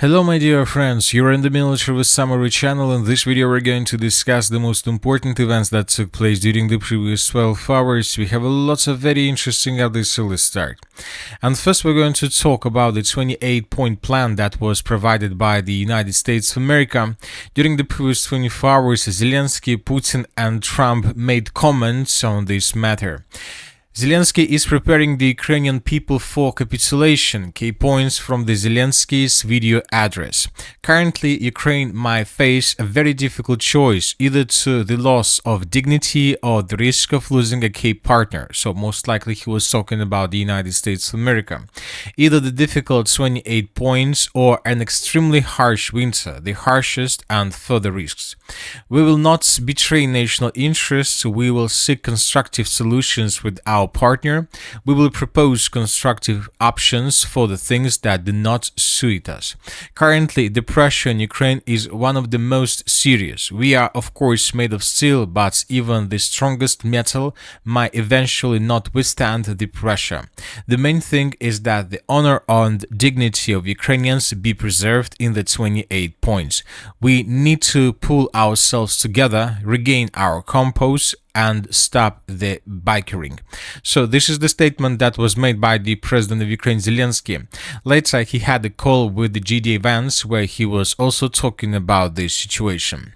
Hello my dear friends, you're in the Military with Summary channel. In this video we're going to discuss the most important events that took place during the previous 12 hours. We have lots of very interesting updates, so let's start. And first we're going to talk about the 28-point plan that was provided by the United States of America. During the previous 24 hours, Zelenskyy, Putin and Trump made comments on this matter. Zelenskyy is preparing the Ukrainian people for capitulation. Key points from the Zelenskyy's video address. Currently, Ukraine might face a very difficult choice, either to the loss of dignity or the risk of losing a key partner. So most likely he was talking about the United States of America. Either the difficult 28 points or an extremely harsh winter, the harshest and further risks. We will not betray national interests. We will seek constructive solutions with our partner. We will propose constructive options for the things that do not suit us. Currently, the pressure in Ukraine is one of the most serious. We are, of course, made of steel, but even the strongest metal might eventually not withstand the pressure. The main thing is that the honor and dignity of Ukrainians be preserved in the 28 points. We need to pull ourselves together, regain our composure, and stop the bickering. So this is the statement that was made by the president of Ukraine, Zelenskyy. Later, he had a call with the GD Vance where he was also talking about this situation.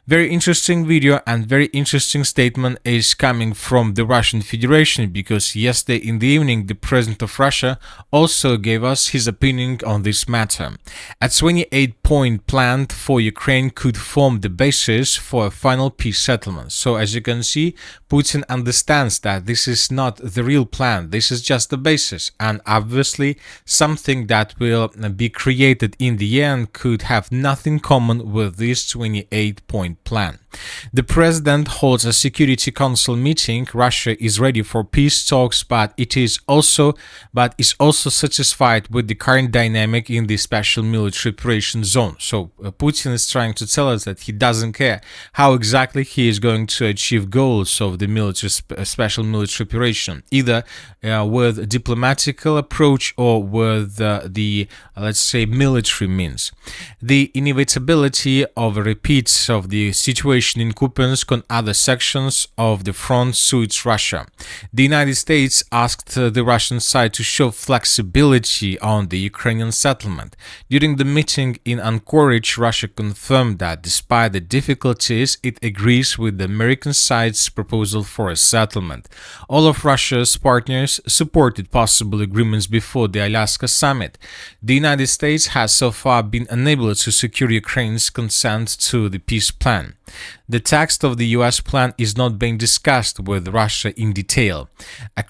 Very interesting video and very interesting statement is coming from the Russian Federation, because yesterday in the evening the president of Russia also gave us his opinion on this matter. A 28-point plan for Ukraine could form the basis for a final peace settlement. So as you can see, Putin understands that this is not the real plan, this is just the basis, and obviously something that will be created in the end could have nothing common with this 28-point plan. The president holds a Security Council meeting. Russia is ready for peace talks, but is also satisfied with the current dynamic in the special military operation zone. So Putin is trying to tell us that he doesn't care how exactly he is going to achieve goals of the special military operation, either with a diplomatical approach or with let's say, military means. The inevitability of a repeat of the situation in Kupiansk and other sections of the front suits Russia. The United States asked the Russian side to show flexibility on the Ukrainian settlement. During the meeting in Anchorage, Russia confirmed that despite the difficulties, it agrees with the American side's proposal for a settlement. All of Russia's partners supported possible agreements before the Alaska summit. The United States has so far been unable to secure Ukraine's consent to the peace plan. The text of the US plan is not being discussed with Russia in detail.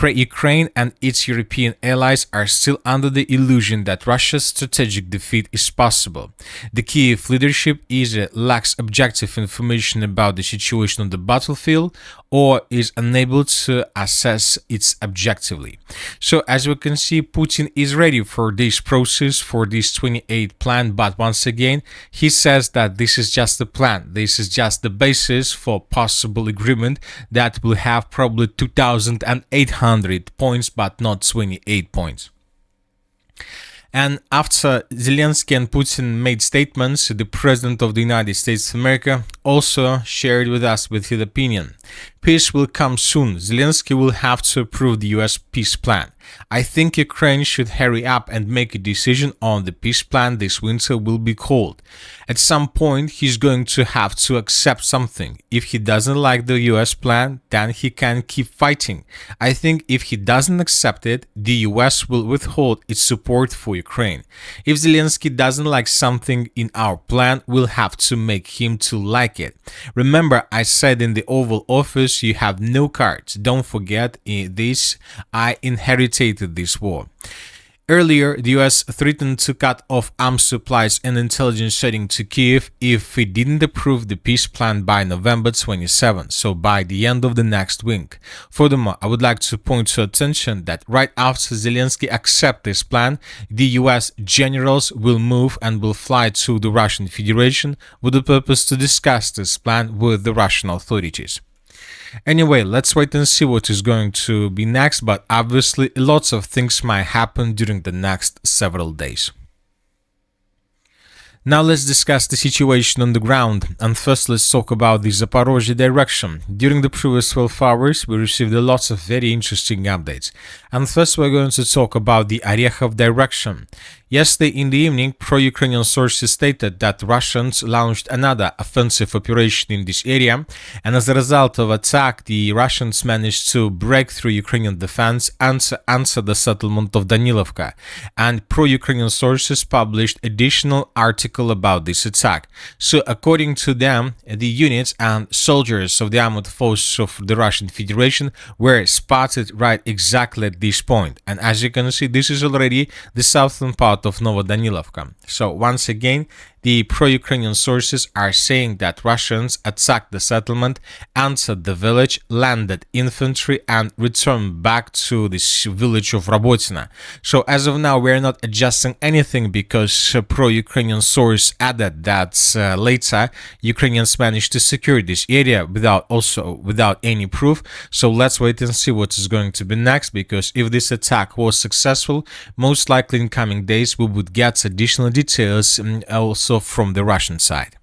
Ukraine and its European allies are still under the illusion that Russia's strategic defeat is possible. The Kyiv leadership either lacks objective information about the situation on the battlefield or is unable to assess it objectively. So as we can see, Putin is ready for this process, for this 28 plan, but once again, he says that this is just a plan, this is just the basis for possible agreement that will have probably 2,800 points, but not 28 points. And after Zelenskyy and Putin made statements, the President of the United States of America also shared with us his opinion. Peace will come soon. Zelenskyy will have to approve the US peace plan. I think Ukraine should hurry up and make a decision on the peace plan. This winter will be cold. At some point, he's going to have to accept something. If he doesn't like the US plan, then he can keep fighting. I think if he doesn't accept it, the US will withhold its support for Ukraine. If Zelenskyy doesn't like something in our plan, we'll have to make him to like it. Remember, I said in the Oval Office, you have no cards. Don't forget this. I inherited this war. Earlier, the US threatened to cut off arms supplies and intelligence sharing to Kyiv if it didn't approve the peace plan by November 27, so by the end of the next week. Furthermore, I would like to point your attention that right after Zelenskyy accepts this plan, the US generals will move and will fly to the Russian Federation with the purpose to discuss this plan with the Russian authorities. Anyway, let's wait and see what is going to be next, but obviously lots of things might happen during the next several days. Now let's discuss the situation on the ground, and first let's talk about the Zaporozhye direction. During the previous 12 hours, we received lots of very interesting updates. And first we're going to talk about the Orikhiv direction. Yesterday in the evening, pro-Ukrainian sources stated that Russians launched another offensive operation in this area, and as a result of attack, the Russians managed to break through Ukrainian defense and answer the settlement of Danilivka. And pro-Ukrainian sources published additional article about this attack. So according to them, the units and soldiers of the armed forces of the Russian Federation were spotted right exactly at this point. And as you can see, this is already the southern part of Novodanilovka. So once again, the pro-Ukrainian sources are saying that Russians attacked the settlement, entered the village, landed infantry, and returned back to this village of Robotina. So as of now, we are not adjusting anything because pro-Ukrainian source added that later Ukrainians managed to secure this area without any proof. So let's wait and see what is going to be next, because if this attack was successful, most likely in coming days we would get additional details also from the Russian side.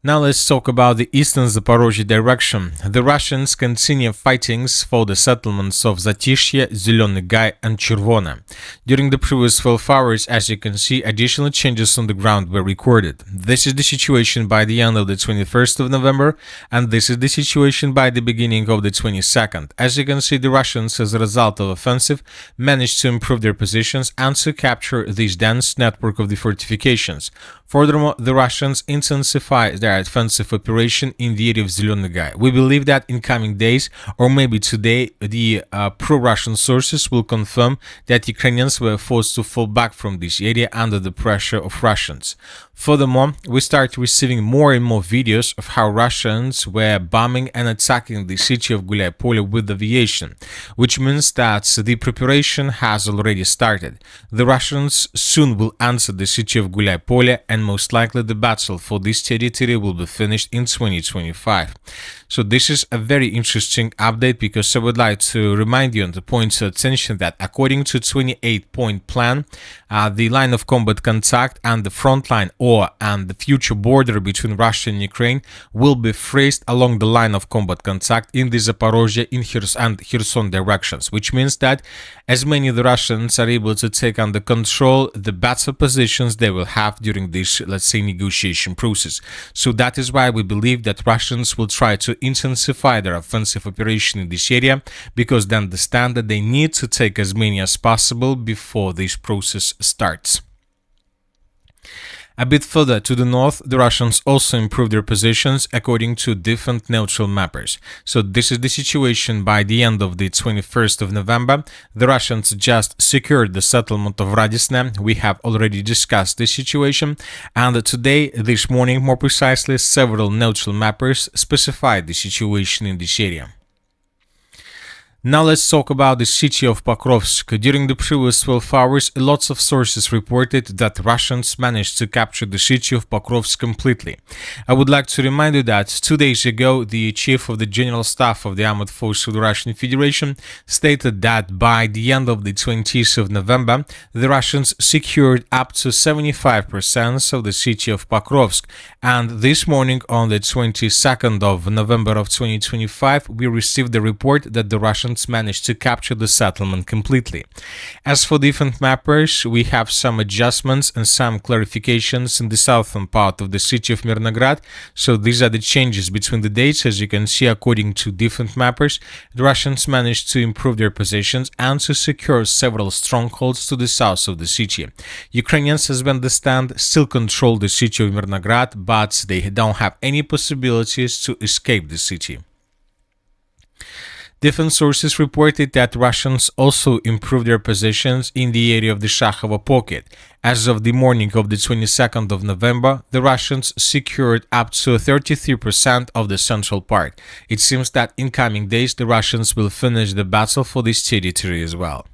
Now let's talk about the eastern Zaporozhye direction. The Russians continue fightings for the settlements of Zatishye, Zelenyy Gay, and Chervona. During the previous 12 hours, as you can see, additional changes on the ground were recorded. This is the situation by the end of the 21st of November, and this is the situation by the beginning of the 22nd. As you can see, the Russians, as a result of offensive, managed to improve their positions and to capture this dense network of the fortifications. Furthermore, the Russians intensify their offensive operation in the area of Zelenyy Gay. We believe that in coming days, or maybe today, the pro-Russian sources will confirm that Ukrainians were forced to fall back from this area under the pressure of Russians. Furthermore, we start receiving more and more videos of how Russians were bombing and attacking the city of Guliai-Polye with aviation, which means that the preparation has already started. The Russians soon will enter the city of Guliai-Polye, and most likely the battle for this territory will be finished in 2025. So this is a very interesting update, because I would like to remind you and to point your attention that according to 28-point plan, the line of combat contact and the front line and the future border between Russia and Ukraine will be phrased along the line of combat contact in the Zaporozhye and Kherson directions, which means that as many of the Russians are able to take under control, the better positions they will have during this, let's say, negotiation process. So that is why we believe that Russians will try to intensify their offensive operation in this area, because they understand that they need to take as many as possible before this process starts. A bit further to the north, the Russians also improved their positions according to different neutral mappers. So this is the situation by the end of the 21st of November. The Russians just secured the settlement of Radisne. We have already discussed this situation, and today, this morning more precisely, several neutral mappers specified the situation in this area. Now let's talk about the city of Pokrovsk. During the previous 12 hours, lots of sources reported that Russians managed to capture the city of Pokrovsk completely. I would like to remind you that 2 days ago, the chief of the General Staff of the Armed Forces of the Russian Federation stated that by the end of the 20th of November, the Russians secured up to 75% of the city of Pokrovsk. And this morning, on the 22nd of November of 2025, we received the report that the Russians managed to capture the settlement completely. As for different mappers, we have some adjustments and some clarifications in the southern part of the city of Mirnograd. So these are the changes between the dates. As you can see, according to different mappers, the Russians managed to improve their positions and to secure several strongholds to the south of the city. Ukrainians, as we understand, still control the city of Mirnograd, but they don't have any possibilities to escape the city. Different sources reported that Russians also improved their positions in the area of the Shakhovo pocket. As of the morning of the 22nd of November, the Russians secured up to 33% of the central part. It seems that in coming days the Russians will finish the battle for this territory as well.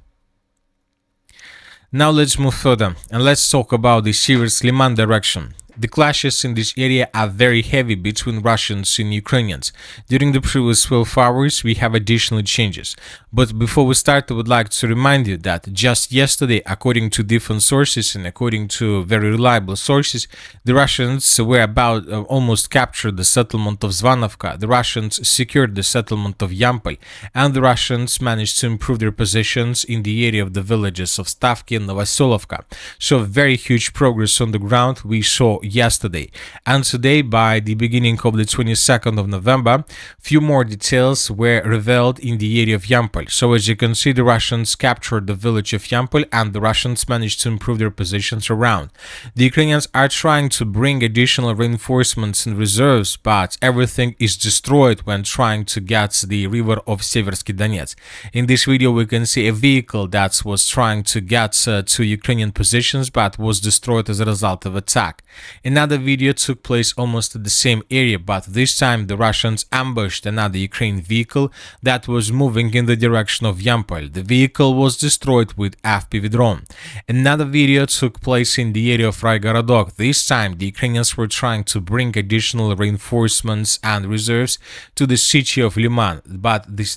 Now let's move further and let's talk about the Sivers Liman direction. The clashes in this area are very heavy between Russians and Ukrainians. During the previous 12 hours, we have additional changes. But before we start, I would like to remind you that just yesterday, according to different sources and according to very reliable sources, the Russians were about almost captured the settlement of Zvanovka, the Russians secured the settlement of Yampol, and the Russians managed to improve their positions in the area of the villages of Stavki and Novoselovka. So very huge progress on the ground we saw yesterday. And today, by the beginning of the 22nd of November, few more details were revealed in the area of Yampol. So as you can see, the Russians captured the village of Yampol and the Russians managed to improve their positions around. The Ukrainians are trying to bring additional reinforcements and reserves, but everything is destroyed when trying to get the river of Seversky Donetsk. In this video, we can see a vehicle that was trying to get to Ukrainian positions but was destroyed as a result of attack. Another video took place almost at the same area, but this time the Russians ambushed another Ukrainian vehicle that was moving in the direction of Yampol. The vehicle was destroyed with FPV drone. Another video took place in the area of Raigorodok. This time the Ukrainians were trying to bring additional reinforcements and reserves to the city of Liman, but this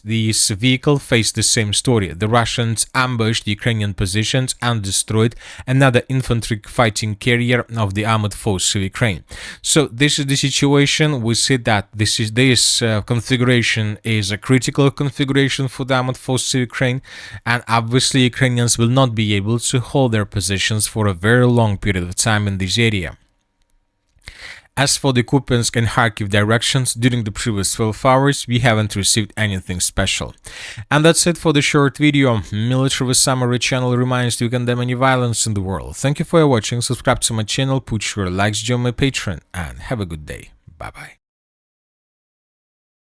vehicle faced the same story. The Russians ambushed Ukrainian positions and destroyed another infantry fighting carrier of the armored force of Ukraine. So this is the situation. We see that this configuration is a critical configuration for the armored force of Ukraine, and obviously Ukrainians will not be able to hold their positions for a very long period of time in this area. As for the Kupiansk and Kharkiv directions, during the previous 12 hours, we haven't received anything special. And that's it for the short video. Military Summary channel reminds you to condemn any violence in the world. Thank you for watching, subscribe to my channel, put your likes, join my Patreon, and have a good day. Bye-bye.